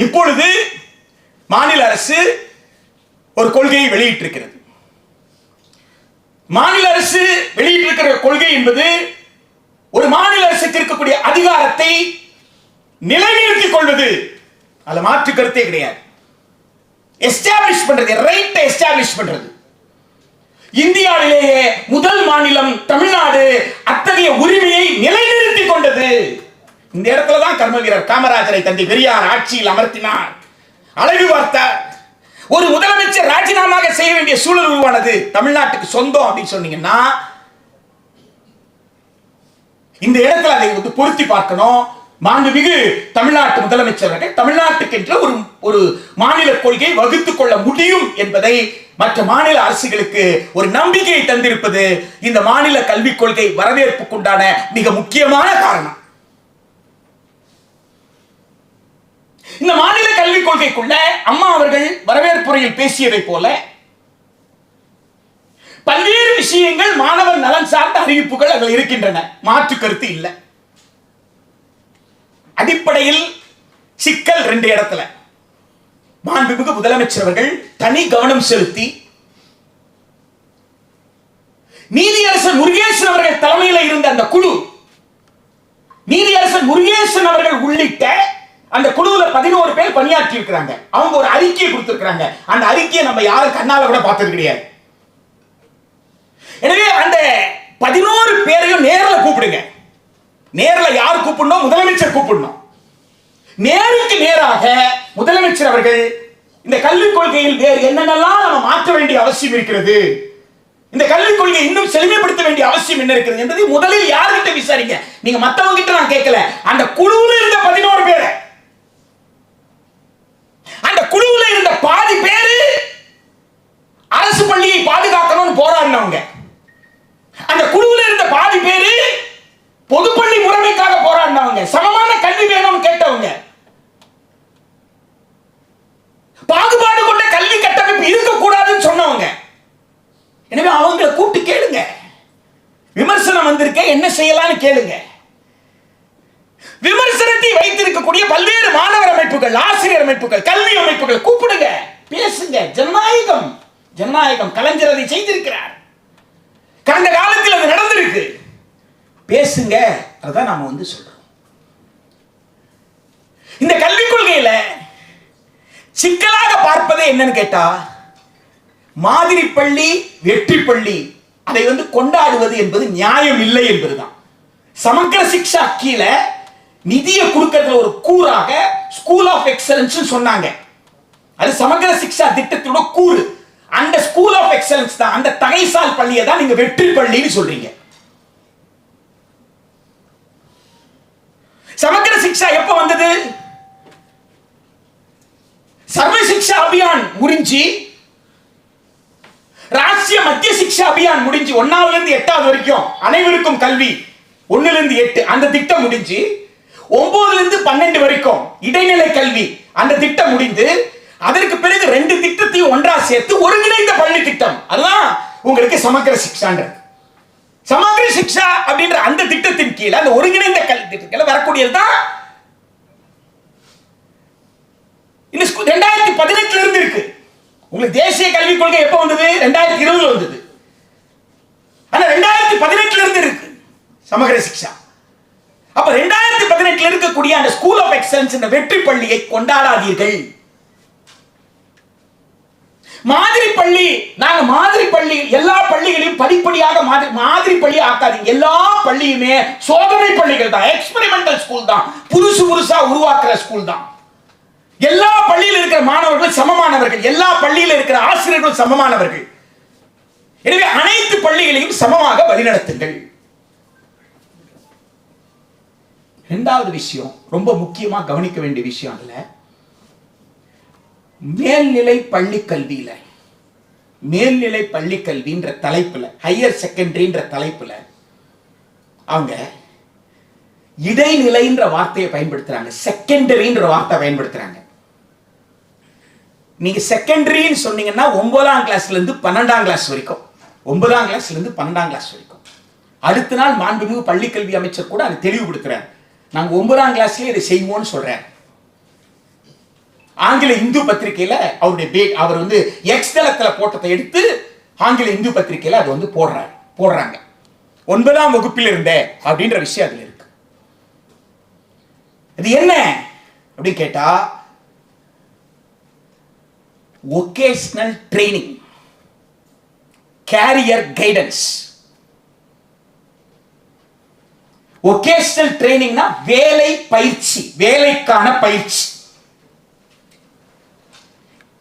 இப்பொழுது மாநில அரசு ஒரு கொள்கையை வெளியிட்டிருக்கிறது. மாநில அரசு வெளியிட்டிருக்கிற கொள்கை என்பது ஒரு மாநில அரசுக்கு இருக்கக்கூடிய அதிகாரத்தை நிலைநிறுத்திக் கொள்வது. அதுல மாற்று கருத்தே கிடையாது. எஸ்டாப்ளிஷ் பண்றது, ரைட்டை எஸ்டாப்ளிஷ் பண்றது. இந்தியாவிலேயே முதல் மாநிலம் தமிழ்நாடு அத்தகைய உரிமையை நிலைநிறுத்திக் கொண்டது. இந்த இடத்துல தான் கர்ம வீரர் காமராஜரை தந்தை பெரியார் ஆட்சியில் அமர்த்தினார், அழகு பார்த்தார். ஒரு முதலமைச்சர் ராஜினாமா செய்ய வேண்டிய சூழல் உருவானது. தமிழ்நாட்டுக்கு சொந்தம் அப்படின்னு சொன்னீங்கன்னா இந்த இடத்துல அதை பொருத்தி பார்க்கணும். மாண்புமிகு தமிழ்நாட்டு முதலமைச்சர்கள் தமிழ்நாட்டுக்கு என்ற ஒரு மாநில கொள்கை வகுத்துக் கொள்ள முடியும் என்பதை மற்ற மாநில அரசுகளுக்கு ஒரு நம்பிக்கையை தந்திருப்பது இந்த மாநில கல்விக் கொள்கை வரவேற்புக்குண்டான மிக முக்கியமான காரணம். இந்த மாநில கல்விக் கொள்கைக்குள்ள அம்மா அவர்கள் வரவேற்புரையில் பேசியதை போல பல்வேறு விஷயங்கள் மாணவர் நலன் சார்ந்த அறிவிப்புகள் அதில் இருக்கின்றன, மாற்று கருத்து இல்லை. அடிப்படையில் சிக்கல் ரெண்டு இடத்துல மாண்புமிகு முதலமைச்சர் அவர்கள் தனி கவனம் செலுத்தி நீதியரசர் முருகேசன் அவர்கள் தலைமையில் இருந்த அந்த குழு, நீதியரசர் முருகேசன் அவர்கள் உள்ளிட்ட அந்த குழுவில் 11 பேர் பணியாற்றி இருக்கிறாங்க. அவங்க ஒரு அறிக்கையை கொடுத்திருக்கிறாங்க. அந்த அறிக்கையை நம்ம யாரும் கண்ணால கூட பார்த்தது கிடையாது. எனவே அந்த 11 பேரையும் நேரில் கூப்பிடுங்க. நேரில் யார் கூப்பிடணும்? முதலமைச்சர் கூப்பிடணும். நேருக்கு நேராக முதலமைச்சர் அவர்கள் இந்த கல்விக் கொள்கையில் வேறு என்னென்னலாம் நம்ம மாற்ற வேண்டிய அவசியம் இருக்கிறது, இந்த கல்விக் கொள்கையை இன்னும் செழுமைப்படுத்த வேண்டிய அவசியம் என்ன இருக்கிறது என்பதை முதலில் யார்கிட்ட விசாரிங்க. நீங்க மத்தவங்க கிட்ட நான் கேட்கல. அந்த குழுவில் இருந்த 11 பேரை, அந்த குழுவில் இருந்த பாதி பேரு அரசு பள்ளியை பாதுகாக்கணும்னு போராடினவங்க, அந்த குழுவில் இருந்த பாதி பேரு பொதுப்பள்ளி முறைமைக்காக போராடினவங்க, சமமான கல்வி வேணும்னு கேட்டவங்க, பாகுபாடு கொண்ட கல்வி கட்டமைப்பு இருக்கக்கூடாதுன்னு சொன்னவங்க. எனவே அவங்களை கூப்பிட்டு கேளுங்க. விமர்சனம் வந்திருக்க, என்ன செய்யலாம்னு கேளுங்க. விமர்சனத்தை வைத்திருக்கக்கூடிய பல்வேறு மாணவர் அமைப்புகள், ஆசிரியர் அமைப்புகள், கல்வி அமைப்புகள் கூப்பிடுங்க, பேசுங்க. ஜனநாயகம், ஜனநாயகம். கலைஞர் அதை செய்திருக்கிறார். கடந்த காலத்தில் அது நடந்திருக்கு. பேசுங்க. அதான் நாம சொல்றோம். இந்த கல்விக் கொள்கையில சிக்கலாக பார்ப்பது என்னன்னு கேட்டா, மாதிரி பள்ளி வெற்றி பள்ளி அதை கொண்டாடுவது என்பது நியாயம் இல்லை என்பதுதான். சமக்கிர சிக்ஷா கீழே நிதியை கொடுக்கிறதுல ஒரு கூறாக ஸ்கூல் ஆஃப் எக்ஸலன்ஸ் சொன்னாங்க. அது சமக்கிர சிக்ஷா திட்டத்தோட கூறு. அந்த ஸ்கூல் ஆஃப் எக்ஸலன்ஸ் தான், அந்த தகைசால் பள்ளியை தான் நீங்க வெற்றி பள்ளின்னு சொல்றீங்க. சமக்கிர சிக்ஷா எப்ப வந்தது? சர்வ சிக்ஷா அபியான் முடிஞ்சு, ராஷ்டிரிய மத்திய சிக்ஷா அபியான் முடிஞ்சு, 1வது இருந்து 8வது வரைக்கும் அனைவருக்கும் கல்வி 1ல இருந்து 8 அந்த திட்டம் முடிஞ்சு, 9ல இருந்து 12 வரைக்கும் இடைநிலை கல்வி அந்த திட்டம் முடிந்து, அதற்கு பிறகு 2 திட்டத்தையும் ஒன்றா சேர்த்து ஒருங்கிணைந்த பள்ளி திட்டம். அதுதான் உங்களுக்கு சமக்கிர சிக்ஷான்றது. சமக்கிர சிக்ஷா அப்படின்ற அந்த திட்டத்தின் கீழே, அந்த ஒருங்கிணைந்த கல்வி திட்டத்தில் வரக்கூடியதுதான் இந்த 2018 இருந்து இருக்கு. உங்களுக்கு தேசிய கல்விக் கொள்கை எப்ப வந்தது? 2020 வந்தது. ஆனா 2018 இருந்து இருக்கு சமக்கிர சிக்ஷா. அப்ப 2018 இருக்கக்கூடிய அந்த ஸ்கூல் ஆஃப் எக்ஸலன்ஸ் இந்த வெற்றி பள்ளியை கொண்டாடாதீர்கள். மாதிரி பள்ளி, நாங்க மாதிரி பள்ளி, எல்லா பள்ளிகளையும் படிப்படியாக மாதிரி பள்ளி ஆக்காதீங்க. எல்லா பள்ளியுமே சோதனை பள்ளிகள் தான், எக்ஸ்பெரிமெண்டல் ஸ்கூல் தான், புதுசா உருவாக்குற ஸ்கூல் தான். எல்லா பள்ளியில் இருக்கிற மாணவர்கள் சமமானவர்கள், எல்லா பள்ளியில் இருக்கிற ஆசிரியர்கள் சமமானவர்கள். எனவே அனைத்து பள்ளிகளையும் சமமாக வழிநடத்துங்கள். இரண்டாவது விஷயம், ரொம்ப முக்கியமா கவனிக்க வேண்டிய விஷயம், அதுல மேல்நிலை பள்ளி கல்வியில, மேல்நிலை பள்ளி கல்வின்ற தலைப்புல, ஹையர் செகண்டரின்ற தலைப்புல அவங்க இடைநிலைன்ற வார்த்தையை பயன்படுத்துறாங்க, செகண்டரின்ற வார்த்தை பயன்படுத்துறாங்க. நீங்க செகண்டரின்னு சொன்னீங்கன்னா 9ஆம் கிளாஸ்ல இருந்து 12ஆம் கிளாஸ் வரைக்கும், 9ஆம் கிளாஸ்ல இருந்து 12ஆம் கிளாஸ் வரைக்கும். அடுத்த நாள் மாண்புமிகு பள்ளிக்கல்வி அமைச்சர் கூட அதை தெளிவுபடுத்துறாரு. நாங்க 9ஆம் கிளாஸ்லயே இதை செய்வோம்னு சொல்றேன். ஆங்கில இந்து பத்திரிகையில அவர் வந்து எக்ஸ் தளத்துல போட்டதை எடுத்து ஆங்கில இந்து பத்திரிகையில அது வந்து போடுறாங்க. 9ஆம் வகுப்பில் இருந்த அப்படின்ற விஷயம் அதுல இருக்கு. இது என்ன அப்படி கேட்டா, vocational training, career guidance. Vocational ட்ரைனிங்னா வேலை பயிற்சி, வேலைக்கான பயிற்சி.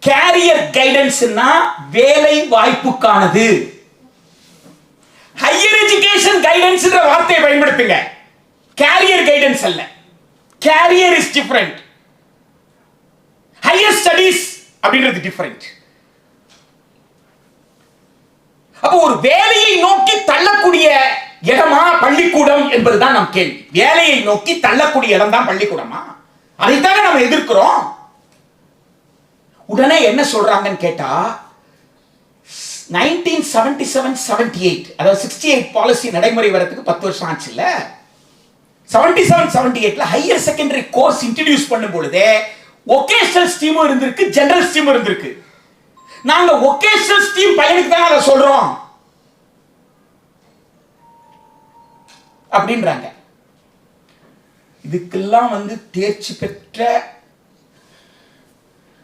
கேரியர் கைடன்ஸ்னா வேலை வாய்ப்புக்கானது. ஹையர் எஜுகேஷன் கைடன்ஸ் என்ற வார்த்தையை பயன்படுத்துங்க, கேரியர் கைடன்ஸ் அல்ல. Career is different, higher studies அப்படின்றது டிஃபரண்ட். அப்போ ஒரு வேலையை நோக்கி தள்ளக்கூடிய இடமா பள்ளிக்கூடம் என்பதுதான் நம் கேள்வி. வேலையை நோக்கி தள்ளக்கூடிய இடம் தான் பள்ளிக்கூடமா? அதைத்தானே நம்ம எதிர்க்கிறோம். உடனே என்ன சொல்றாங்கன்னு கேட்டா, 1977-78 அதாவது 68 பாலிசி நடைமுறை வரதுக்கு 10 வருஷம் ஆச்சு இல்ல. 77-78ல ஹையர் செகண்டரி கோர்ஸ் இன்ட்ரோடியூஸ் பண்ணும் பொழுதே வொகேஷனல் ஸ்ட்ரீம் இருந்திருக்கு, ஜெனரல் ஸ்ட்ரீம் இருந்திருக்கு. நாங்க வொகேஷனல் ஸ்ட்ரீம் பையனுக்கு தான் அதை சொல்றோம் அப்படின்றாங்க. இதுக்கெல்லாம் வந்து தேர்ச்சி பெற்ற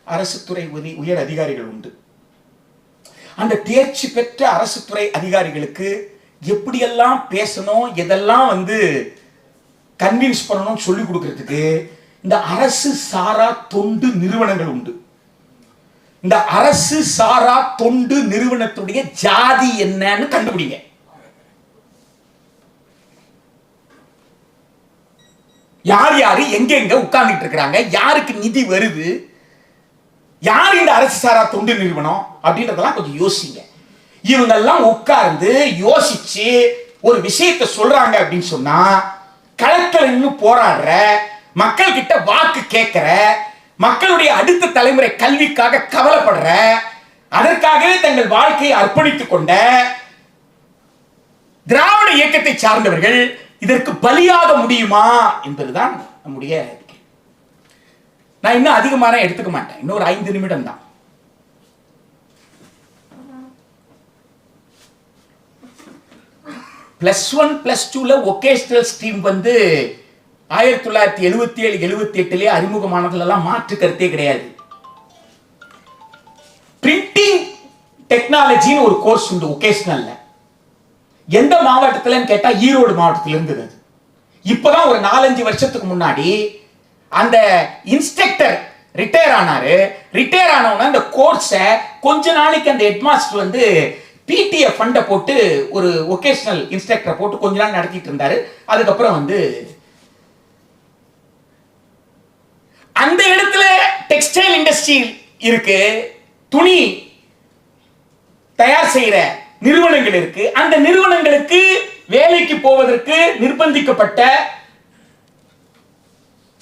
அரசு துறை உயர் அதிகாரிகள் உண்டு. அந்த தேர்ச்சி பெற்ற அரசு துறை அதிகாரிகளுக்கு எப்படியெல்லாம் பேசணும், எதெல்லாம் வந்து கன்வின்ஸ் பண்ணணும் சொல்லி கொடுக்கிறதுக்கு இந்த அரசு சாரா தொண்டு நிறுவனங்கள் உண்டு. இந்த அரசு சாரா தொண்டு நிறுவனத்துடைய ஜாதி என்னன்னு கண்டுபிடிங்க. யார் யாரு எங்க உட்கார்ந்துட்டு இருக்கிறாங்க, யாருக்கு நிதி வருது, யார் இந்த அரசு சாரா தொண்டு நிறுவனம் அப்படின்றதெல்லாம் கொஞ்சம் யோசிங்க. இவங்கெல்லாம் உட்கார்ந்து யோசிச்சு ஒரு விஷயத்தை சொல்றாங்க அப்படின்னு சொன்னா, களத்தில் இன்னும் போராடுற மக்கள் கிட்ட வாக்கு கேட்கிற, மக்களுடைய அடுத்த தலைமுறை கல்விக்காக கவலைப்படுற, அதற்காகவே தங்கள் வாழ்க்கையை அர்ப்பணித்துக் கொண்ட திராவிட இயக்கத்தை சார்ந்தவர்கள் இதற்கு பலியாக முடியுமா என்பதுதான் நம்முடைய. நான் இன்னும் அதிகமான எடுத்துக்க மாட்டேன், இன்னொரு 5 நிமிடம் தான். +1 +2ல வொகேஷனல் ஸ்ட்ரீம் வந்து 1977-78 அறிமுகமானதுலாம் மாற்று கருத்தே கிடையாது. பிரிண்டிங் டெக்னாலஜின்னு ஒரு கோர்ஸ் உண்டு வொகேஷனல்ல. எந்த மாவட்டத்தில் கேட்டா ஈரோடு மாவட்டத்தில் இருந்தது. இப்பதான் ஒரு 4-5 வருஷத்துக்கு முன்னாடி அந்த இன்ஸ்ட்ரக்டர் ரிட்டையர் ஆனாரு. ரிட்டையர் ஆனவங்க அந்த கோர்ஸை கொஞ்ச நாளைக்கு அந்த ஹெட்மாஸ்டர் வந்து பிடிஎஃப் ஃபண்டை போட்டு ஒரு வொகேஷனல் இன்ஸ்ட்ரக்டரை போட்டு கொஞ்ச நாள் நடத்திட்டு இருந்தாரு. அதுக்கப்புறம் வந்து அந்த இடத்துல டெக்ஸ்டைல் இண்டஸ்ட்ரி இருக்கு, துணி தயார் செய்யற நிறுவனங்கள் இருக்கு. அந்த நிறுவனங்களுக்கு வேலைக்கு போவதற்கு நிர்பந்திக்கப்பட்ட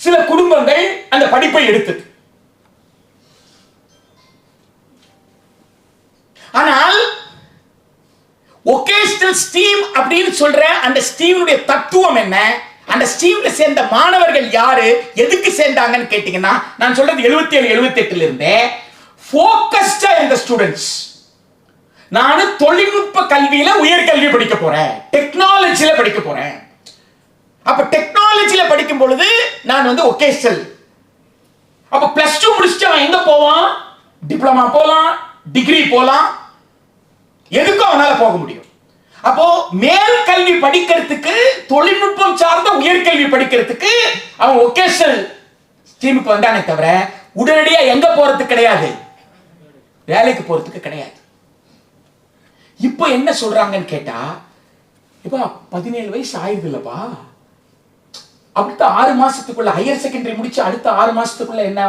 சில குடும்பங்கள் அந்த படிப்பை எடுத்தது. ஆனால் வொகேஷனல் ஸ்ட்ரீம் அப்படின்னு சொல்ற அந்த ஸ்ட்ரீமுடைய தத்துவம் என்ன, அந்த ஸ்ட்ரீம்ல சேர்ந்த மாணவர்கள் யாரு, எதுக்கு சேர்ந்தாங்கன்னு கேட்டீங்கன்னா, நான் சொல்றது 77-78ல இருந்தே ஃபோக்கஸ்டா இந்த ஸ்டூடெண்ட்ஸ். நான் தொழில்நுட்ப கல்வியில உயர்கல்வி படிக்க போறேன், டெக்னாலஜில படிக்க போறேன். அப்ப டெக்னாலஜில படிக்கும் பொழுது நான் வந்து வொகேஷனல். அப்ப +2 முடிச்சுட்டு அவன் எங்க போவான்? டிப்ளமா போலாம், டிகிரி போலாம், எதுக்கும் அவனால போக முடியும். அப்போ மேல் கல்வி படிக்கிறதுக்கு, தொழில்நுட்பம் சார்ந்த உயர்கல்வி படிக்கிறதுக்கு அவன் வொகேஷனல் ஸ்ட்ரீமுக்கு வந்தானே தவிர உடனடியா எங்க போறதுக்கு கிடையாது, வேலைக்கு போறதுக்கு கிடையாது. இப்போ என்ன சொல்றாங்கன்னு கேட்டா, இப்ப 17 வயசு ஆயுது இல்லப்பா, அடுத்த 6 மாசத்துக்குள்ள ஹையர் செகண்டரி முடிச்சு அடுத்த 6 மாசத்துக்குள்ள என்ன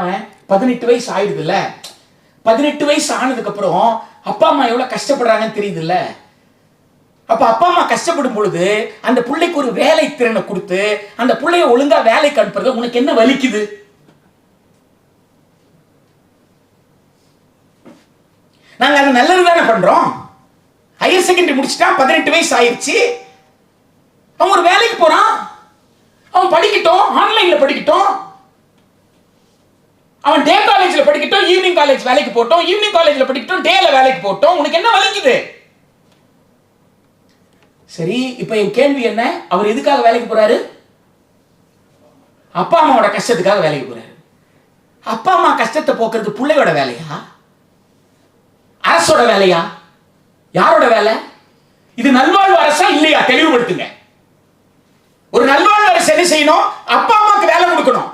18 வயசு ஆயிடுது இல்ல. 18 வயசு ஆனதுக்கு அப்புறம் அப்பா அம்மா எவ்வளவு கஷ்டப்படுறாங்கன்னு தெரியுது இல்ல. அப்ப அப்பா அம்மா கஷ்டப்படும் பொழுது அந்த பிள்ளைக்கு ஒரு வேலை திறனை கொடுத்து அந்த பிள்ளைய ஒழுங்கா வேலைக்கு அனுப்புறது உனக்கு என்ன வலிக்குது? நாங்க அது நல்லது தானே பண்றோம். ஹையர் செகண்டரி முடிச்சுட்டா 18 வயசு ஆயிடுச்சு, அவன் ஒரு வேலைக்கு போறான், அவன் படிக்கட்டும், ஆன்லைன்ல படிக்கட்டும், அவன் டே காலேஜ்ல படிக்கட்டும், ஈவினிங் காலேஜ் வேலைக்கு போட்டோம், ஈவினிங் காலேஜ்ல படிக்கட்டும், டேல வேலைக்கு போட்டோம், உனக்கு என்ன வலிக்குது? சரி, இப்ப என் கேள்வி என்ன, அவர் எதுக்காக வேலைக்கு போறாரு? அப்பா அம்மாவோட கஷ்டத்துக்காக வேலைக்கு போறாரு. அப்பா அம்மா கஷ்டத்தை போக்குறது பிள்ளையோட வேலையா, அரசோட வேலையா, யாரோட வேலை? இது நல்வாழ்வு அரசா இல்லையா? தெளிவுபடுத்துங்க. ஒரு நல்வாழ்வு அரசு என்ன செய்யணும்? அப்பா அம்மாக்கு வேலை கொடுக்கணும்,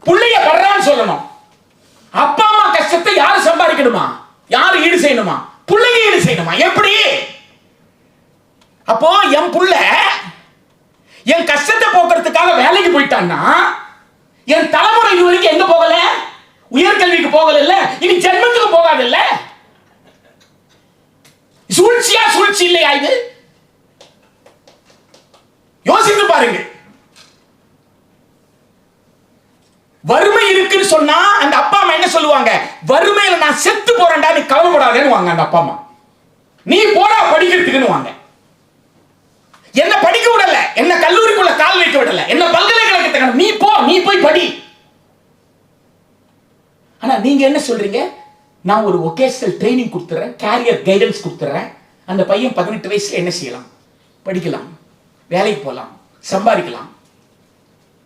பிள்ளைய படுறான்னு சொல்லணும். அப்பா அம்மா கஷ்டத்தை யாரு சம்பாதிக்கணுமா? யாரு ஈடு செய்யணுமா? பிள்ளைங்க ஈடு செய்யணுமா? எப்படி? அப்போ என் புள்ள என் கஷ்டத்தை போக்குறதுக்காக வேலைக்கு போயிட்டான்னா என் தலைமுறை இது வரைக்கும் எங்க போகல? உயர்கல்விக்கு போகல, இல்ல இனி ஜென்மத்துக்கு போகாது. இல்ல சூழ்ச்சியா? சூழ்ச்சி இல்லையா இது? யோசித்து பாருங்க. வறுமை இருக்குன்னு சொன்னா அந்த அப்பா அம்மா என்ன சொல்லுவாங்க? வறுமையில நான் செத்து போறேன்டா, நீ கவலைப்படாதேன்னு வாங்க அந்த அப்பா அம்மா. நீ போடா படிக்கிறதுக்குன்னு வாங்க. என்ன படிக்க விடல, என்ன கல்லூரிக்குள்ள கால் வைக்க விடல, என்ன பல்கலைக்கழகத்துக்கு நீ போ, நீ போய் படி. ஆனா நீங்க என்ன சொல்றீங்க? நான் ஒரு வொகேஷனல் ட்ரைனிங் கொடுத்துறேன், கேரியர் கைடன்ஸ் கொடுத்துறேன். அந்த பையன் 18 வயசுல என்ன செய்யலாம்? படிக்கலாம், வேலைக்கு போலாம், சம்பாதிக்கலாம்.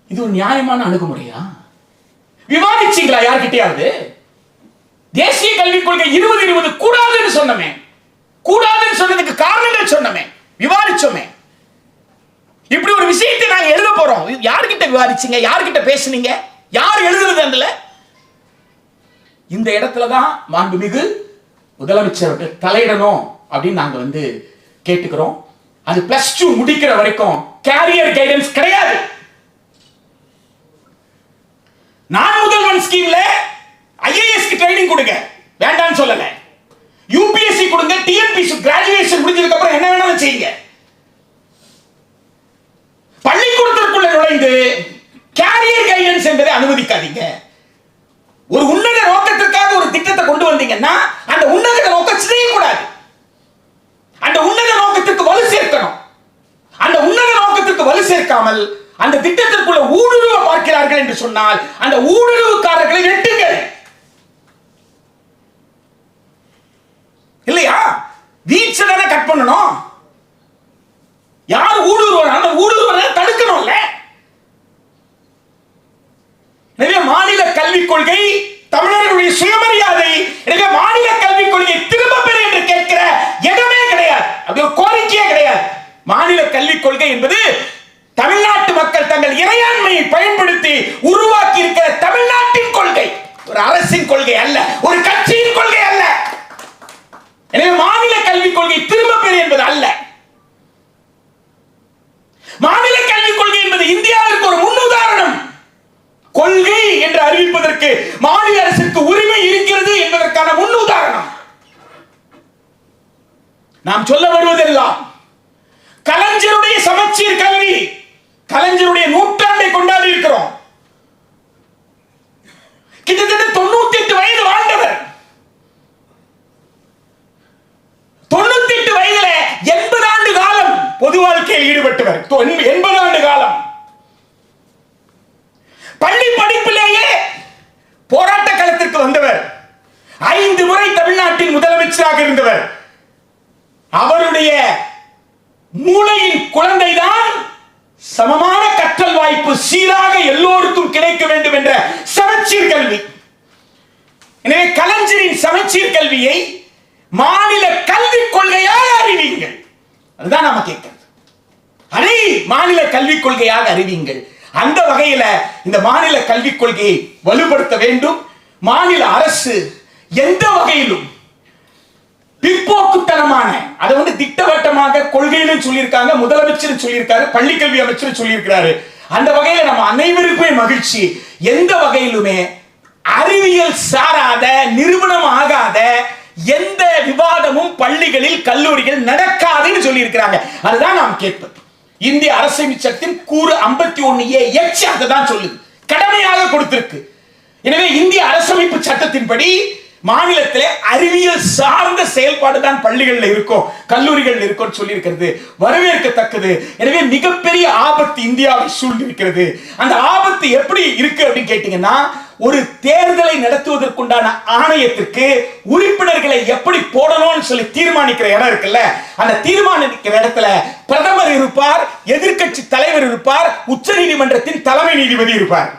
இது ஒரு நியாயமான அணுகுமுறையா? விவாதிச்சீங்களா யார்கிட்டயாவது? தேசிய கல்விக் கொள்கை 2020 கூடாதுன்னு சொன்னமே, கூடாதுன்னு சொன்னதுக்கு காரணங்கள் சொன்னமே, விவாதிச்சோமே. இப்படி ஒரு விஷயத்தை நாங்க எழுத போறோம். யார்கிட்ட விவாதிச்சீங்க? யார்கிட்ட பேசுனீங்க? யார் எழுதுறது? அதுல இந்த இடத்துலதான் மாண்புமிகு முதலமைச்சர் தலையிடணும் அப்படின்னு நாங்க கேட்டுக்கிறோம். அது +2 முடிக்கிற வரைக்கும் கேரியர் கைடன்ஸ் கிடையாது. நான் முதல்வன் ஸ்கீம்ல ஐஏஎஸ்க்கு ட்ரைனிங் கொடுங்க, வேண்டாம்னு சொல்லல. யூபிஎஸ்சி கொடுங்க, டிஎன்பிஎஸ்சி கிராஜுவேஷன் முடிஞ்சதுக்கு அப்புறம் என்ன வேணாலும் செய்யுங்க. பள்ளிக்கூடத்திற்குள்ள நுழைந்து கேரியர் கைடன்ஸ் என்பதை அனுமதிக்காதீங்க. ஒரு உன்னத நோக்கத்திற்காக ஒரு திட்டத்தை கொண்டு வந்தீங்கன்னா அந்த உன்னத நோக்கம் சிதையக்கூடாது. அந்த உன்னத நோக்கத்திற்கு வலு சேர்க்கணும். அந்த உன்னத நோக்கத்திற்கு வலு சேர்க்காமல் அந்த திட்டத்திற்குள்ள ஊடுருவ பார்க்கிறார்கள் என்று சொன்னால் அந்த ஊடுருவுக்காரர்களை வெட்டுங்கள். இல்லையா? வீச்சை தானே கட் பண்ணணும். யார் ஊடுருவ ஊடுருவ தடுக்கணும்ல. எனவே மாநில கல்விக் கொள்கை தமிழர்களுடைய சுயமரியாதை. எனவே மாநில கல்விக் கொள்கை திரும்ப பெற என்று கேட்கிற இடமே கிடையாது, அது ஒரு கோரிக்கையே கிடையாது. மாநில கல்விக் கொள்கை என்பது தமிழ்நாட்டு மக்கள் தங்கள் இறையாண்மையை பயன்படுத்தி உருவாக்கி இருக்கிற தமிழ்நாட்டின் கொள்கை, ஒரு அரசின் கொள்கை அல்ல, ஒரு கட்சியின் கொள்கை அல்ல. எனவே மாநில கல்விக் கொள்கை திரும்ப பெற என்பது அல்ல. மாநில கல்விக் கொள்கை என்பது இந்தியாவிற்கு ஒரு முன்னுதாரணம். கொள்கை என்று அறிவிப்பதற்கு மாநில அரசுக்கு உரிமை இருக்கிறது என்பதற்கான முன்னுதாரணம். நாம் சொல்ல வருவதெல்லாம் கலைஞருடைய சமச்சீர் கல்வி, கலைஞருடைய நூற்றாண்டை கொண்டாடி இருக்கிறோம். கிட்டத்தட்ட 98 வயது வாழ்ந்தவர். 98 வயதுல 80 ஆண்டு காலம் பொது வாழ்க்கையில் ஈடுபட்டவர். 80 ஆண்டு காலம் பள்ளி படிப்பிலேயே போராட்ட களத்திற்கு வந்தவர். 5 முறை தமிழ்நாட்டின் முதலமைச்சராக இருந்தவர். அவருடைய மூளையின் குழந்தைதான் சமமான கற்றல் வாய்ப்பு சீராக எல்லோருக்கும் கிடைக்க வேண்டும் என்ற சமச்சீர் கல்வி. எனவே கலைஞரின் சமச்சீர் கல்வியை மாநில கல்விக் கொள்கையாக அறிவியுங்கள். அதுதான் நாம கேட்கிறது. அதை மாநில கல்விக் கொள்கையாக அறிவியுங்கள். அந்த வகையில இந்த மாநில கல்விக் கொள்கையை வலுப்படுத்த வேண்டும். மாநில அரசு எந்த வகையிலும் பிற்போக்குத்தனமான, அதை திட்டவட்டமாக கொள்கையிலும் சொல்லியிருக்காங்க, முதலமைச்சர் சொல்லியிருக்காரு, பள்ளிக்கல்வி அமைச்சர் சொல்லியிருக்கிறாரு. அந்த வகையில நம்ம அனைவருக்குமே மகிழ்ச்சி. எந்த வகையிலுமே அறிவியல் சாராத, நிறுவனம் ஆகாத எந்த விவாதமும் பள்ளிகளில் கல்லூரிகள் நடக்காதுன்னு சொல்லி இருக்கிறாங்க. அதுதான் நாம் கேட்பது. இந்திய அரசியல் சட்டத்தின் கூறு 51A தான் சொல்லுது, கடமையாக கொடுத்திருக்கு. எனவே இந்திய அரசமைப்பு சட்டத்தின்படி மாநிலத்திலே அறிவியல் சார்ந்த செயல்பாடு தான் பள்ளிகள்ல இருக்கும், கல்லூரிகள் இருக்கும் சொல்லி இருக்கிறது வரவேற்கத்தக்கது. எனவே மிகப்பெரிய ஆபத்து இந்தியாவை சூழ்ந்திருக்கிறது. அந்த ஆபத்து எப்படி இருக்கு அப்படின்னு கேட்டீங்கன்னா, ஒரு தேர்தலை நடத்துவதற்குண்டான ஆணையத்திற்கு உறுப்பினர்களை எப்படி போடணும்னு சொல்லி தீர்மானிக்கிற இடம் இருக்குல்ல, அந்த தீர்மானிக்கிற இடத்துல பிரதமர் இருப்பார், எதிர்க்கட்சி தலைவர் இருப்பார், உச்ச நீதிமன்றத்தின் தலைமை நீதிபதி இருப்பார்.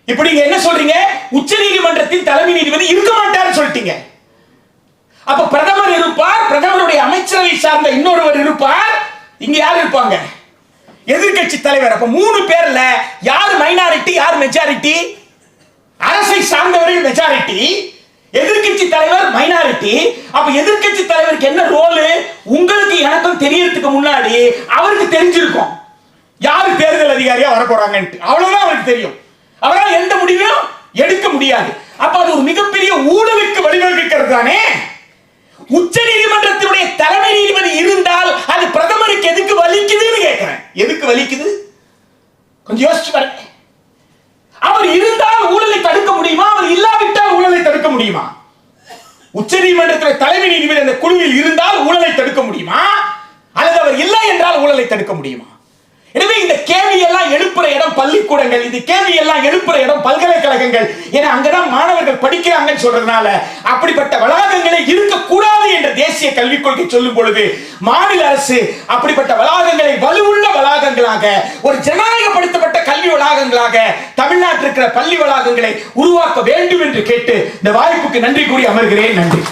இப்படி நீங்க என்ன சொல்றீங்க? உச்ச நீதிமன்றத்தின் தலைமை நீதிபதி இருக்க மாட்டார்னு சொல்லிட்டீங்க. அப்ப பிரதமர் இருப்பார், பிரதமருடைய அமைச்சரவை சார்ந்த இன்னொருவர் இருப்பார், இங்க யார் இருப்பாங்க? எதிர்க்கட்சி தலைவர். அப்ப 3 பேர்ல யார் மைனாரிட்டி, யார் மெஜாரிட்டி? அரசை சார்ந்தவர்கள் மெஜாரிட்டி, எதிர்க்கட்சி தலைவர் மைனாரிட்டி. அப்ப எதிர்க்கட்சி தலைவருக்கு என்ன ரோல்? உங்களுக்கு எனக்கும் தெரியறதுக்கு முன்னாடி அவருக்கு தெரிஞ்சிருக்கும் யாரு தேர்தல் அதிகாரியா வர போறாங்கன்னு. அவ்வளவுதான் அவருக்கு தெரியும். அவரால் எந்த முடிவையும் எடுக்க முடியாது. அப்ப அது ஒரு மிகப்பெரிய ஊழலுக்கு வழிவகுக்கிறது தானே. உச்ச நீதிமன்றத்தினுடைய தலைமை நீதிபதி இருந்தால் அது பிரதமருக்கு எதுக்கு வலிக்குதுன்னு கேட்கிறேன். எதுக்கு வலிக்குது கொஞ்சம் யோசிச்சு பாருங்க. அவர் இருந்தால் ஊழலை தடுக்க முடியுமா? அவர் இல்லாவிட்டால் ஊழலை தடுக்க முடியுமா? உச்ச நீதிமன்றத்தில் தலைமை நீதிபதி அந்த குழுவில் இருந்தால் ஊழலை தடுக்க முடியுமா? அல்லது அவர் இல்லை என்றால் ஊழலை தடுக்க முடியுமா? எனவே இந்த கேள்வி எல்லாம் எழுப்புற இடம் பள்ளிக்கூடங்கள், இந்த கேள்வி எல்லாம் எழுப்புற இடம் பல்கலைக்கழகங்கள். ஏன்னா அங்கதான் மாணவர்கள் படிக்கிறாங்கன்னு சொல்றதுனால அப்படிப்பட்ட வளாகங்களே இருக்கக்கூடாது என்ற தேசிய கல்விக் கொள்கை சொல்லும் பொழுது மாநில அரசு அப்படிப்பட்ட வளாகங்களை வலுவுள்ள வளாகங்களாக, ஒரு ஜனநாயகப்படுத்தப்பட்ட கல்வி வளாகங்களாக தமிழ்நாட்டில் இருக்கிற பள்ளி வளாகங்களை உருவாக்க வேண்டும் என்று கேட்டு இந்த வாய்ப்புக்கு நன்றி கூறி அமர்கிறேன். நன்றி.